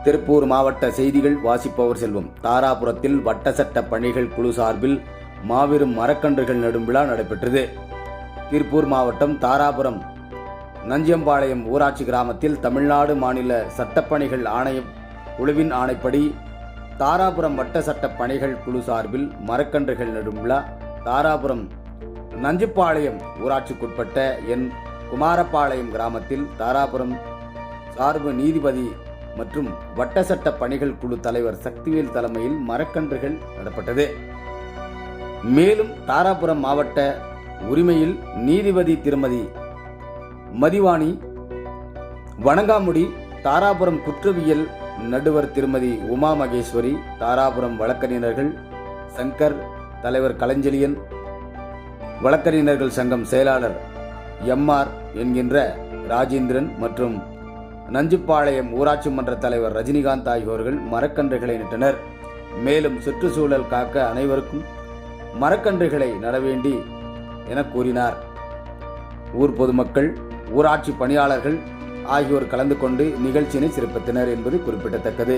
திருப்பூர் மாவட்ட செய்திகள் வாசிப்பவர் செல்வம். தாராபுரத்தில் வட்ட சட்ட பணிகள் குழு சார்பில் மாபெரும் மரக்கன்றுகள் நடும் விழா நடைபெற்றது. திருப்பூர் மாவட்டம் தாராபுரம் நஞ்சியம்பாளையம் ஊராட்சி கிராமத்தில் தமிழ்நாடு மாநில சட்டப்பணிகள் ஆணைய குழுவின் ஆணைப்படி தாராபுரம் வட்ட சட்ட பணிகள் குழு சார்பில் மரக்கன்றுகள் நடும் விழா தாராபுரம் நஞ்சிப்பாளையம் ஊராட்சிக்குட்பட்ட என் குமாரபாளையம் கிராமத்தில் தாராபுரம் சார்பு நீதிபதி மற்றும் வட்ட சட்ட பணிகள் குழு தலைவர் சக்திவேல் தலைமையில் மரக்கன்றுகள் நடப்பட்டது. மேலும் தாராபுரம் மாவட்ட உரிமையில் நீதிபதி திருமதி மதிவாணி வணங்காமுடி, தாராபுரம் குற்றவியல் நடுவர் திருமதி உமா மகேஸ்வரி, தாராபுரம் வழக்கறிஞர்கள் சங்கர் தலைவர் கலஞ்செழியன், வழக்கறிஞர்கள் சங்கம் செயலாளர் எம்ஆர் என்கின்ற ராஜேந்திரன் மற்றும் நஞ்சிப்பாளையம் ஊராட்சி மன்ற தலைவர் ரஜினிகாந்த் ஆகியோர்கள் மரக்கன்றுகளை நட்டனர். மேலும் சுற்றுச்சூழல் காக்க அனைவருக்கும் மரக்கன்றுகளை நட வேண்டி என கூறினார். ஊர் பொதுமக்கள், ஊராட்சி பணியாளர்கள் ஆகியோர் கலந்து கொண்டு நிகழ்ச்சியினை சிறப்பித்தனர் என்பது குறிப்பிடத்தக்கது.